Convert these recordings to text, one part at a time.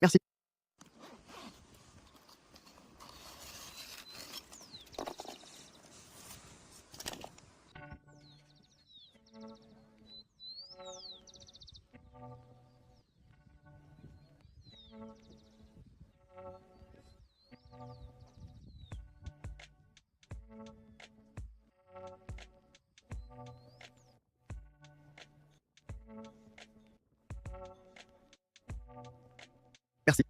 Merci. Merci.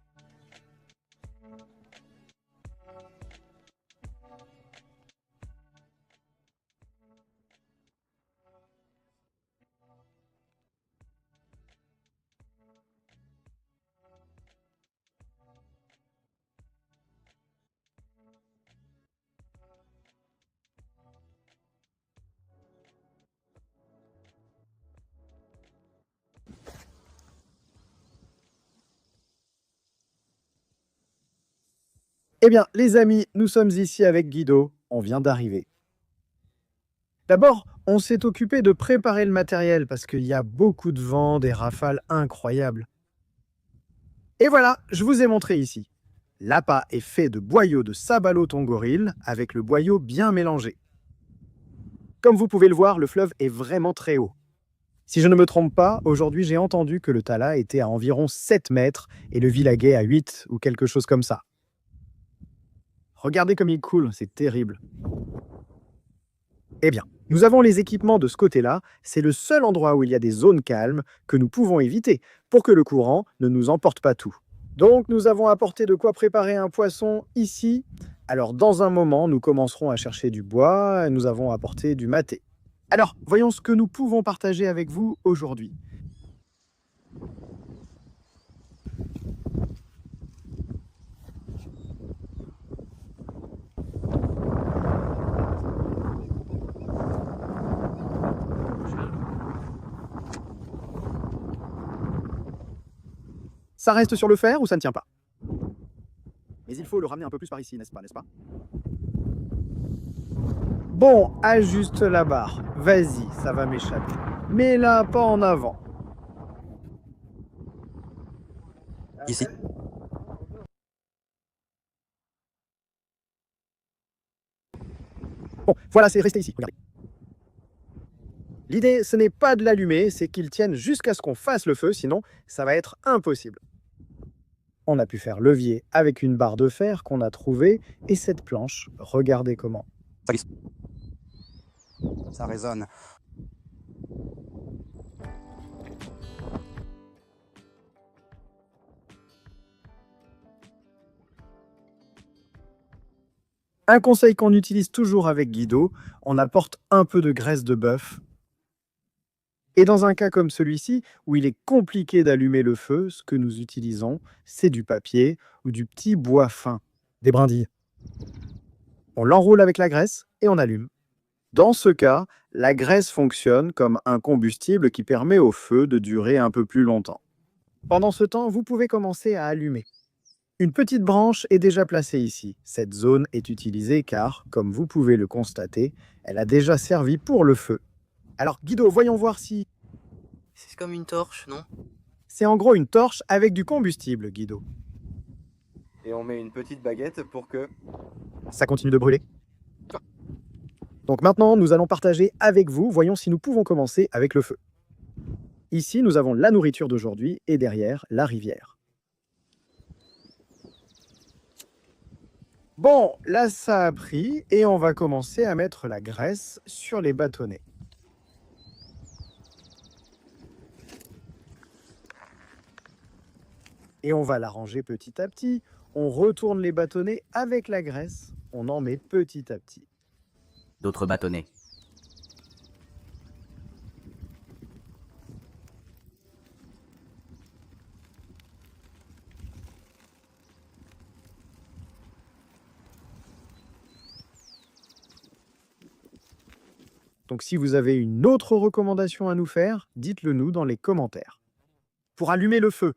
Eh bien, les amis, nous sommes ici avec Guido. On vient d'arriver. D'abord, on s'est occupé de préparer le matériel parce qu'il y a beaucoup de vent, des rafales incroyables. Et voilà, je vous ai montré ici. L'appât est fait de boyaux de sabalo tongoril avec le boyau bien mélangé. Comme vous pouvez le voir, le fleuve est vraiment très haut. Si je ne me trompe pas, aujourd'hui j'ai entendu que le Tala était à environ 7 mètres et le Villaguet à 8 ou quelque chose comme ça. Regardez comme il coule, c'est terrible. Eh bien, nous avons les équipements de ce côté-là, c'est le seul endroit où il y a des zones calmes que nous pouvons éviter pour que le courant ne nous emporte pas tout. Donc nous avons apporté de quoi préparer un poisson ici. Alors dans un moment, nous commencerons à chercher du bois, nous avons apporté du maté. Alors, voyons ce que nous pouvons partager avec vous aujourd'hui. Ça reste sur le fer ou ça ne tient pas? Mais il faut le ramener un peu plus par ici, n'est-ce pas? Bon, ajuste la barre. Vas-y, ça va m'échapper. Mets-la pas en avant. Ici. Bon, voilà, c'est resté ici. Regardez. L'idée, ce n'est pas de l'allumer, c'est qu'il tienne jusqu'à ce qu'on fasse le feu, sinon ça va être impossible. On a pu faire levier avec une barre de fer qu'on a trouvée et cette planche, regardez comment. Ça glisse. Ça résonne. Un conseil qu'on utilise toujours avec Guido, on apporte un peu de graisse de bœuf. Et dans un cas comme celui-ci, où il est compliqué d'allumer le feu, ce que nous utilisons, c'est du papier ou du petit bois fin, des brindilles. On l'enroule avec la graisse et on allume. Dans ce cas, la graisse fonctionne comme un combustible qui permet au feu de durer un peu plus longtemps. Pendant ce temps, vous pouvez commencer à allumer. Une petite branche est déjà placée ici. Cette zone est utilisée car, comme vous pouvez le constater, elle a déjà servi pour le feu. Alors Guido, voyons voir si... C'est comme une torche, non? C'est en gros une torche avec du combustible, Guido. Et on met une petite baguette pour que... Ça continue de brûler. Donc maintenant, nous allons partager avec vous. Voyons si nous pouvons commencer avec le feu. Ici, nous avons la nourriture d'aujourd'hui et derrière, la rivière. Bon, là, ça a pris et on va commencer à mettre la graisse sur les bâtonnets. Et on va l'arranger petit à petit. On retourne les bâtonnets avec la graisse. On en met petit à petit. D'autres bâtonnets. Donc si vous avez une autre recommandation à nous faire, dites-le nous dans les commentaires. Pour allumer le feu,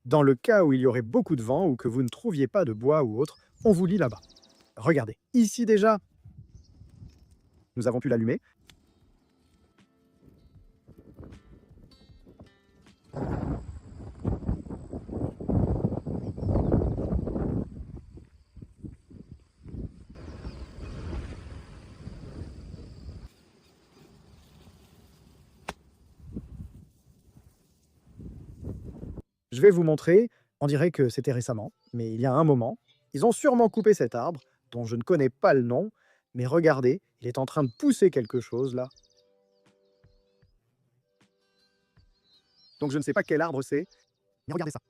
dans le cas où il y aurait beaucoup de vent ou que vous ne trouviez pas de bois ou autre, on vous lit là-bas. Regardez, ici déjà, nous avons pu l'allumer. Je vais vous montrer, on dirait que c'était récemment, mais il y a un moment, ils ont sûrement coupé cet arbre, dont je ne connais pas le nom, mais regardez, il est en train de pousser quelque chose là. Donc je ne sais pas quel arbre c'est, mais regardez ça.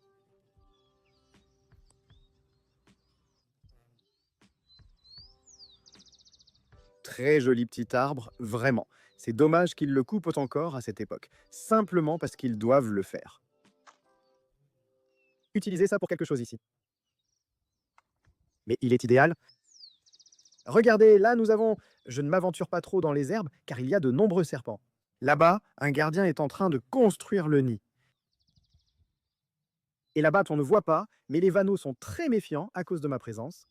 Très joli petit arbre, vraiment. C'est dommage qu'ils le coupent encore à cette époque, simplement parce qu'ils doivent le faire. Utilisez ça pour quelque chose ici. Mais il est idéal. Regardez, là nous avons... Je ne m'aventure pas trop dans les herbes, car il y a de nombreux serpents. Là-bas, un gardien est en train de construire le nid. Et là-bas, on ne voit pas, mais les vanneaux sont très méfiants à cause de ma présence.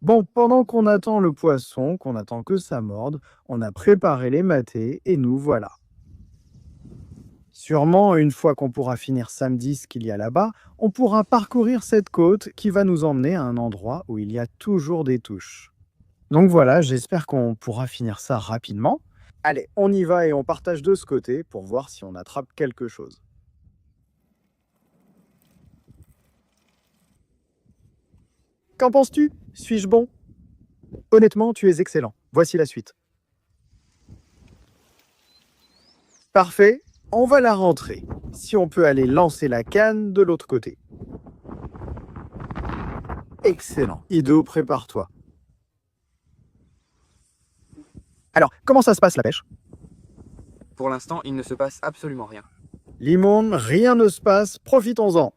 Bon, pendant qu'on attend le poisson, qu'on attend que ça morde, on a préparé les matés et nous voilà. Sûrement, une fois qu'on pourra finir samedi ce qu'il y a là-bas, on pourra parcourir cette côte qui va nous emmener à un endroit où il y a toujours des touches. Donc voilà, j'espère qu'on pourra finir ça rapidement. Allez, on y va et on partage de ce côté pour voir si on attrape quelque chose. Qu'en penses-tu? Suis-je bon? Honnêtement, tu es excellent. Voici la suite. Parfait, on va la rentrer. Si on peut aller lancer la canne de l'autre côté. Excellent. Ido, prépare-toi. Alors, comment ça se passe la pêche? Pour l'instant, il ne se passe absolument rien. Limon, rien ne se passe, profitons-en.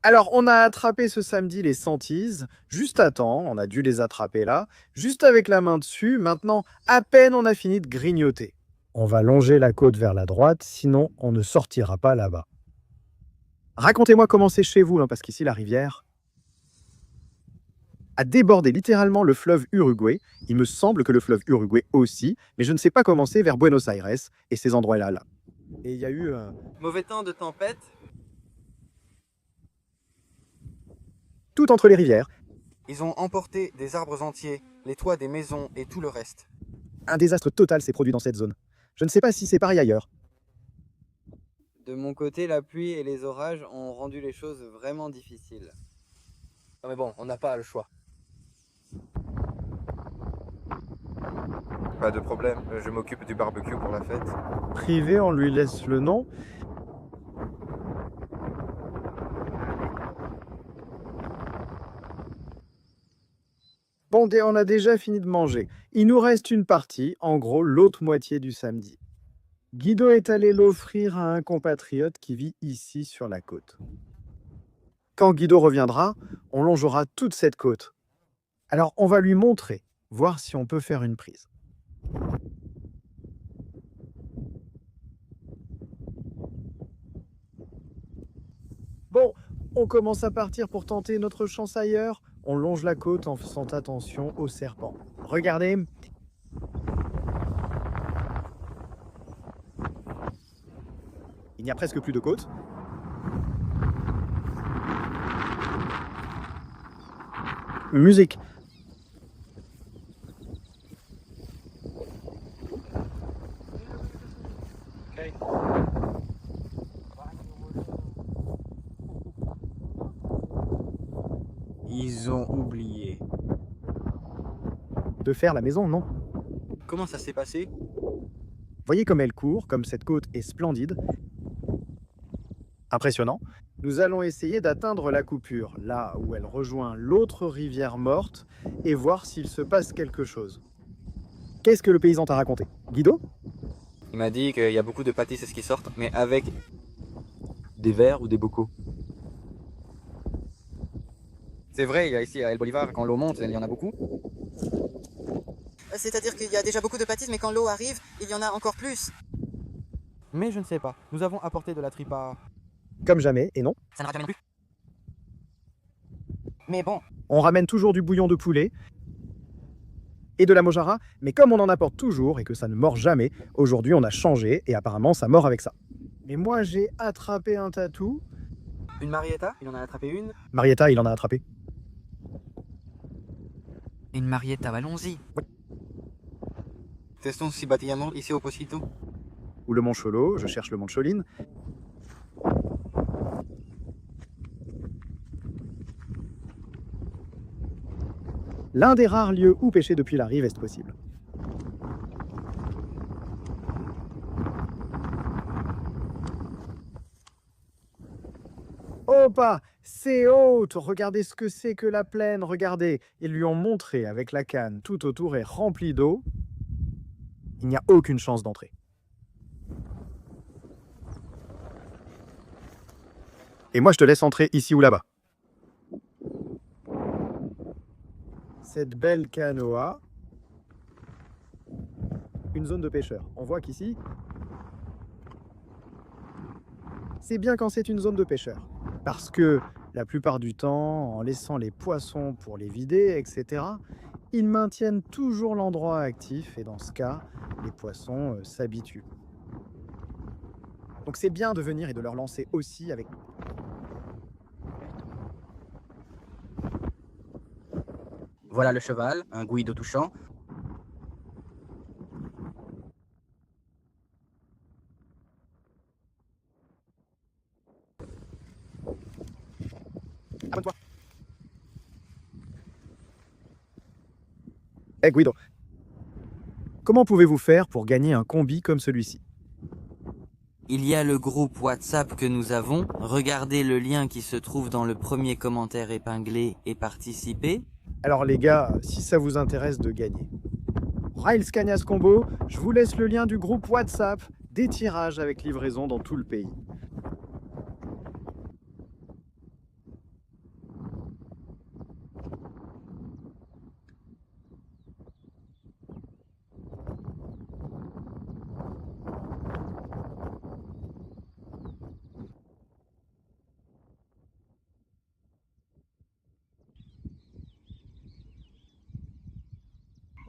Alors, on a attrapé ce samedi les sentises, juste à temps, on a dû les attraper là, juste avec la main dessus, maintenant, à peine on a fini de grignoter. On va longer la côte vers la droite, sinon on ne sortira pas là-bas. Racontez-moi comment c'est chez vous, hein, parce qu'ici la rivière a débordé littéralement le fleuve Uruguay. Il me semble que le fleuve Uruguay aussi, mais je ne sais pas comment c'est vers Buenos Aires et ces endroits-là. Là. Et il y a eu... Mauvais temps de tempête. Tout entre les rivières. Ils ont emporté des arbres entiers, les toits des maisons et tout le reste. Un désastre total s'est produit dans cette zone. Je ne sais pas si c'est pareil ailleurs. De mon côté, la pluie et les orages ont rendu les choses vraiment difficiles. Non mais bon, on n'a pas le choix. Pas de problème, je m'occupe du barbecue pour la fête. Privé, on lui laisse le nom. Bon, on a déjà fini de manger. Il nous reste une partie, en gros l'autre moitié du samedi. Guido est allé l'offrir à un compatriote qui vit ici sur la côte. Quand Guido reviendra, on longera toute cette côte. Alors on va lui montrer, voir si on peut faire une prise. Bon, on commence à partir pour tenter notre chance ailleurs. On longe la côte en faisant attention aux serpents. Regardez. Il n'y a presque plus de côte. Musique. Ils ont oublié. De faire la maison, non. Comment ça s'est passé? Voyez comme elle court, comme cette côte est splendide. Impressionnant. Nous allons essayer d'atteindre la coupure, là où elle rejoint l'autre rivière morte, et voir s'il se passe quelque chose. Qu'est-ce que le paysan t'a raconté? Guido? Il m'a dit qu'il y a beaucoup de pâtisses qui sortent, mais avec des verres ou des bocaux. C'est vrai, il y a ici à El Bolivar, quand l'eau monte, il y en a beaucoup. C'est-à-dire qu'il y a déjà beaucoup de pâtisses, mais quand l'eau arrive, il y en a encore plus. Mais je ne sais pas, nous avons apporté de la tripa. Comme jamais, et non. Ça ne ramène plus. Mais bon, On ramène toujours du bouillon de poulet et de la mojara, mais comme on en apporte toujours et que ça ne mord jamais, aujourd'hui on a changé et apparemment ça mord avec ça. Et moi, j'ai attrapé un tatou. Une Marietta, il en a attrapé une. Marietta, il en a attrapé. Une Marietta, allons-y. Testons si batíamos ici au Pocito. Ou le Mont Cholo, je cherche le Mont Choline. L'un des rares lieux où pêcher depuis la rive est possible. Opa, c'est haute. Regardez ce que c'est que la plaine, regardez. Ils lui ont montré avec la canne, tout autour est rempli d'eau. Il n'y a aucune chance d'entrer. Et moi, je te laisse entrer ici ou là-bas. Cette belle canoa. Une zone de pêcheurs. On voit qu'ici, c'est bien quand c'est une zone de pêcheurs. Parce que la plupart du temps, en laissant les poissons pour les vider, etc., ils maintiennent toujours l'endroit actif et dans ce cas, les poissons s'habituent. Donc c'est bien de venir et de leur lancer aussi avec... Voilà le cheval, un guido touchant. Abonne-toi. Hey Guido, comment pouvez-vous faire pour gagner un combi comme celui-ci? Il y a le groupe WhatsApp que nous avons. Regardez le lien qui se trouve dans le premier commentaire épinglé et participez. Alors les gars, si ça vous intéresse de gagner, Riles Cañas Combo, je vous laisse le lien du groupe WhatsApp, des tirages avec livraison dans tout le pays.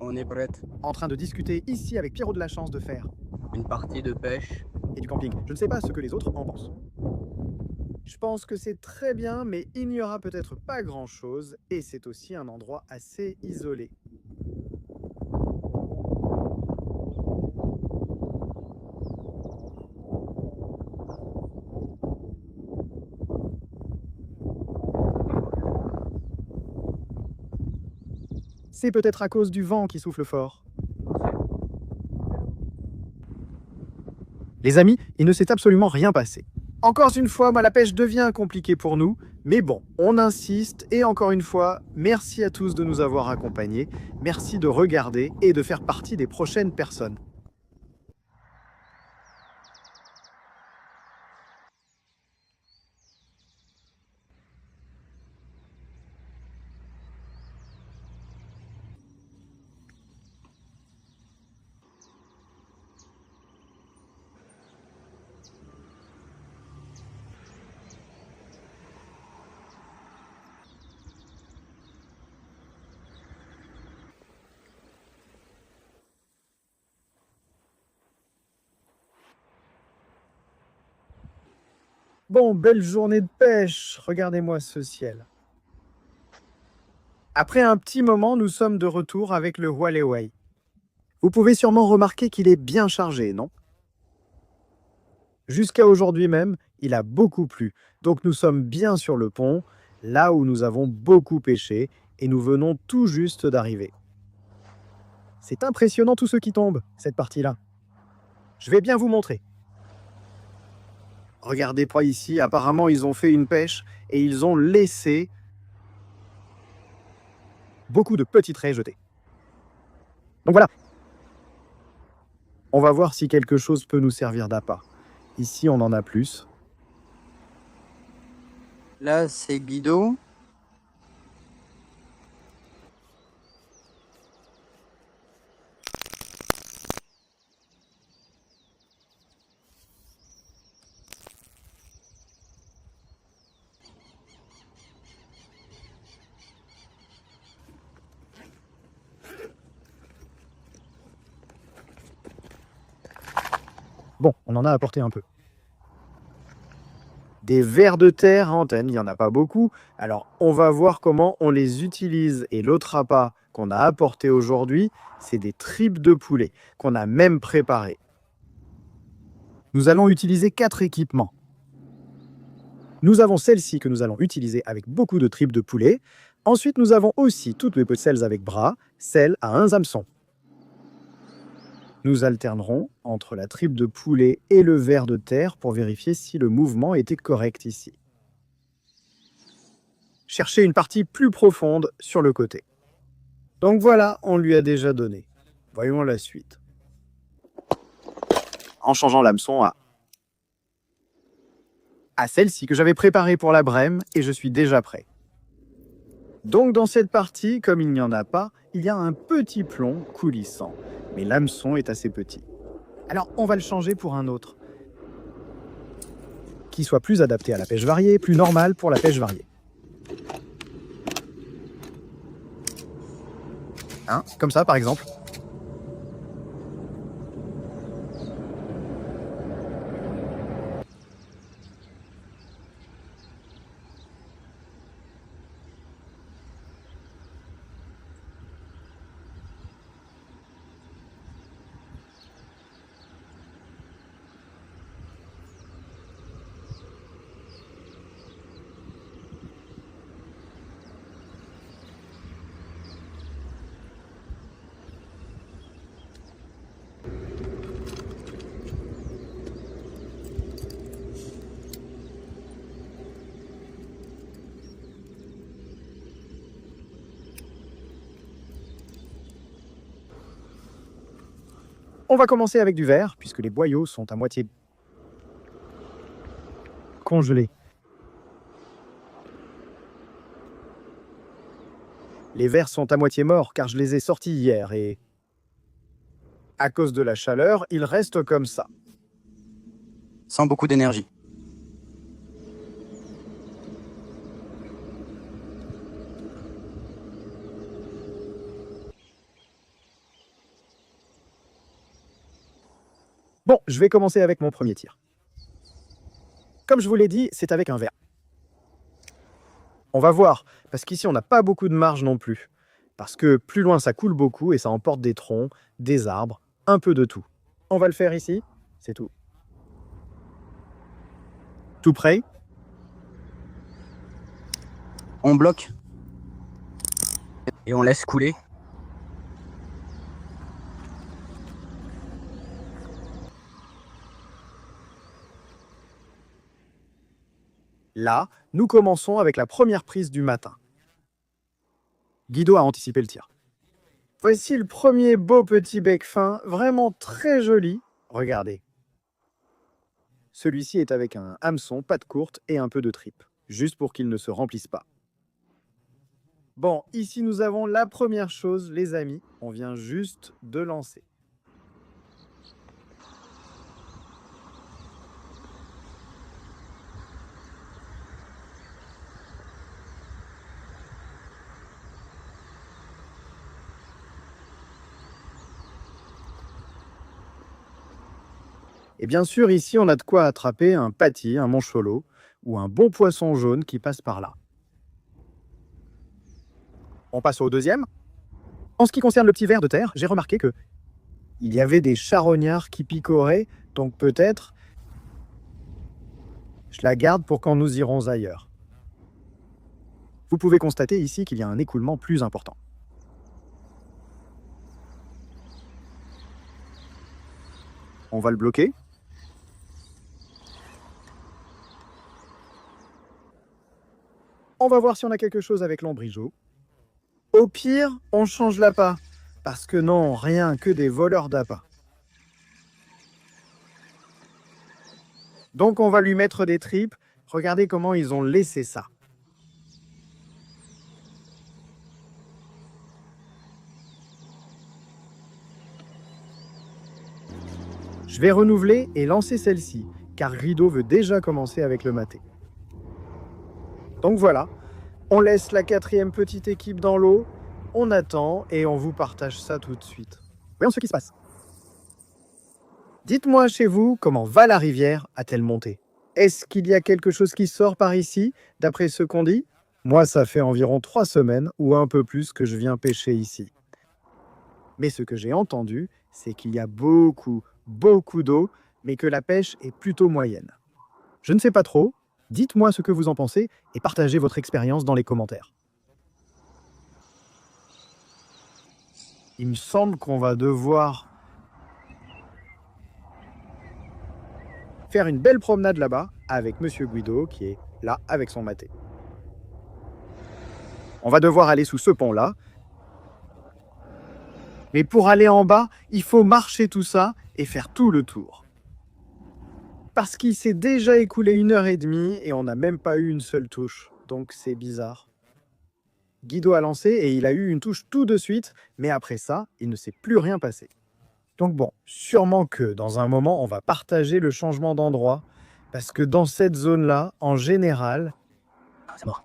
On est prête. En train de discuter ici avec Pierrot de la Chance de faire Une partie de pêche. et du camping. Je ne sais pas ce que les autres en pensent. Je pense que c'est très bien, mais il n'y aura peut-être pas grand-chose et c'est aussi un endroit assez isolé. C'est peut-être à cause du vent qui souffle fort. Les amis, il ne s'est absolument rien passé. Encore une fois, la pêche devient compliquée pour nous, mais bon, on insiste et encore une fois, merci à tous de nous avoir accompagnés, merci de regarder et de faire partie des prochaines personnes. Bon, belle journée de pêche, regardez-moi ce ciel. Après un petit moment, nous sommes de retour avec le Hualewei. Vous pouvez sûrement remarquer qu'il est bien chargé, non? Jusqu'à aujourd'hui même, il a beaucoup plu, donc nous sommes bien sur le pont, là où nous avons beaucoup pêché, et nous venons tout juste d'arriver. C'est impressionnant tout ce qui tombe, cette partie-là. Je vais bien vous montrer. Regardez pas ici, apparemment ils ont fait une pêche et ils ont laissé beaucoup de petits traits jetés. Donc voilà. On va voir si quelque chose peut nous servir d'appât. Ici, on en a plus. Là, c'est Guido. Bon, on en a apporté un peu. Des vers de terre à antenne, il n'y en a pas beaucoup. Alors, on va voir comment on les utilise. Et l'autre appât qu'on a apporté aujourd'hui, c'est des tripes de poulet qu'on a même préparées. Nous allons utiliser 4 équipements. Nous avons celle-ci que nous allons utiliser avec beaucoup de tripes de poulet. Ensuite, nous avons aussi toutes les celles avec bras, celles à un hameçon. Nous alternerons entre la tripe de poulet et le ver de terre pour vérifier si le mouvement était correct ici. Cherchez une partie plus profonde sur le côté. Donc voilà, on lui a déjà donné. Voyons la suite. En changeant l'hameçon à celle-ci que j'avais préparée pour la brème et je suis déjà prêt. Donc dans cette partie, comme il n'y en a pas, il y a un petit plomb coulissant. Mais l'hameçon est assez petit. Alors on va le changer pour un autre, qui soit plus adapté à la pêche variée, plus normal pour la pêche variée. Comme ça par exemple. On va commencer avec du verre, puisque les boyaux sont à moitié congelés. Les vers sont à moitié morts, car je les ai sortis hier, et à cause de la chaleur, ils restent comme ça. Sans beaucoup d'énergie. Bon, je vais commencer avec mon premier tir. Comme je vous l'ai dit, c'est avec un verre. On va voir, parce qu'ici on n'a pas beaucoup de marge non plus. Parce que plus loin ça coule beaucoup et ça emporte des troncs, des arbres, un peu de tout. On va le faire ici, c'est tout. Tout prêt? On bloque. Et on laisse couler. Là, nous commençons avec la première prise du matin. Guido a anticipé le tir. Voici le premier beau petit bec fin, vraiment très joli. Regardez. Celui-ci est avec un hameçon, patte courte et un peu de tripe, juste pour qu'il ne se remplisse pas. Bon, ici nous avons la première chose, les amis. On vient juste de lancer. Et bien sûr, ici, on a de quoi attraper un paty, un mancholo ou un bon poisson jaune qui passe par là. On passe au deuxième. En ce qui concerne le petit ver de terre, j'ai remarqué que il y avait des charognards qui picoraient, donc peut-être je la garde pour quand nous irons ailleurs. Vous pouvez constater ici qu'il y a un écoulement plus important. On va le bloquer. On va voir si on a quelque chose avec l'ombrigeau. Au pire, on change l'appât. Parce que non, rien que des voleurs d'appât. Donc on va lui mettre des tripes. Regardez comment ils ont laissé ça. Je vais renouveler et lancer celle-ci, car Guido veut déjà commencer avec le maté. Donc voilà, on laisse la quatrième petite équipe dans l'eau, on attend et on vous partage ça tout de suite. Voyons ce qui se passe. Dites-moi chez vous, comment va la rivière? A-t-elle monté? Est-ce qu'il y a quelque chose qui sort par ici, d'après ce qu'on dit? Moi, ça fait environ 3 semaines ou un peu plus que je viens pêcher ici. Mais ce que j'ai entendu, c'est qu'il y a beaucoup d'eau, mais que la pêche est plutôt moyenne. Je ne sais pas trop. Dites-moi ce que vous en pensez et partagez votre expérience dans les commentaires. Il me semble qu'on va devoir faire une belle promenade là-bas avec Monsieur Guido qui est là avec son maté. On va devoir aller sous ce pont-là. Mais pour aller en bas, il faut marcher tout ça et faire tout le tour. Parce qu'il s'est déjà écoulé 1h30 et on n'a même pas eu une seule touche. Donc c'est bizarre. Guido a lancé et il a eu une touche tout de suite, mais après ça, il ne s'est plus rien passé. Donc bon, sûrement que dans un moment, on va partager le changement d'endroit, parce que dans cette zone-là, en général... Ah, c'est mort.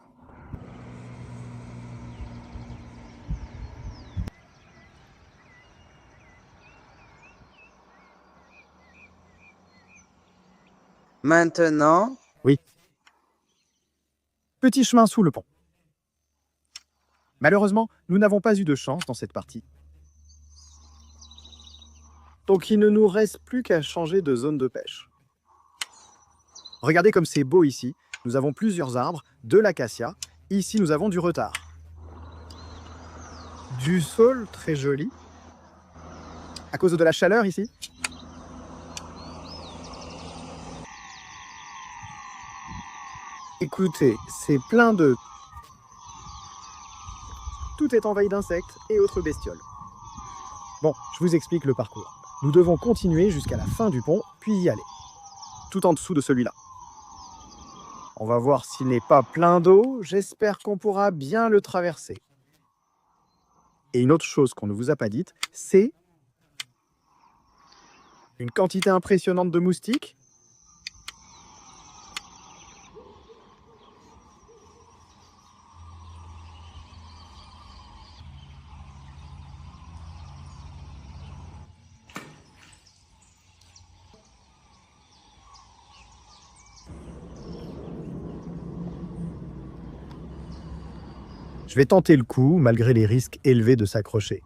Maintenant, Petit chemin sous le pont. Malheureusement, nous n'avons pas eu de chance dans cette partie. Donc il ne nous reste plus qu'à changer de zone de pêche. Regardez comme c'est beau ici. Nous avons plusieurs arbres, de l'acacia. Ici, nous avons du retard. Du saule, très joli. À cause de la chaleur ici. Écoutez, c'est plein de... Tout est envahi d'insectes et autres bestioles. Bon, je vous explique le parcours. Nous devons continuer jusqu'à la fin du pont, puis y aller. Tout en dessous de celui-là. On va voir s'il n'est pas plein d'eau. J'espère qu'on pourra bien le traverser. Et une autre chose qu'on ne vous a pas dite, c'est une quantité impressionnante de moustiques. Je vais tenter le coup, malgré les risques élevés de s'accrocher.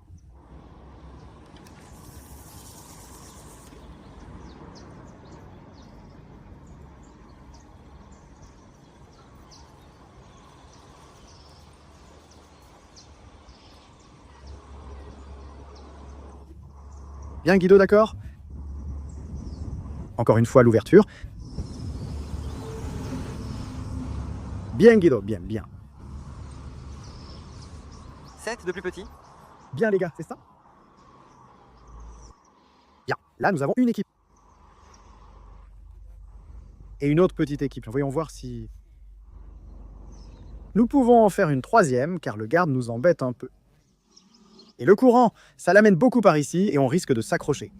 Bien Guido, d'accord? Encore une fois, l'ouverture. Bien Guido, bien. 7 de plus petit. Bien les gars, c'est ça? Bien, là nous avons une équipe. Et une autre petite équipe. Voyons voir si... Nous pouvons en faire une troisième, car le garde nous embête un peu. Et le courant, ça l'amène beaucoup par ici, et on risque de s'accrocher.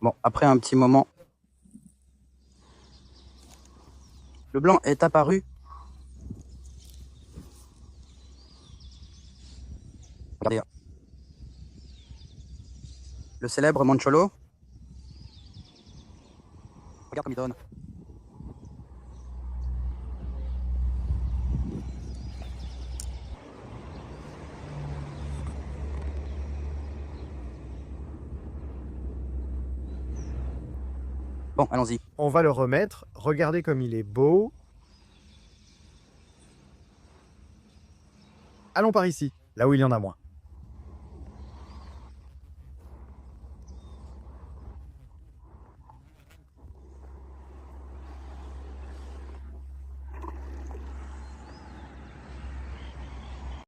Bon, après un petit moment, le blanc est apparu. Regardez. Le célèbre Mancholo. Regarde comme il donne. Bon, allons-y. On va le remettre. Regardez comme il est beau. Allons par ici, là où il y en a moins.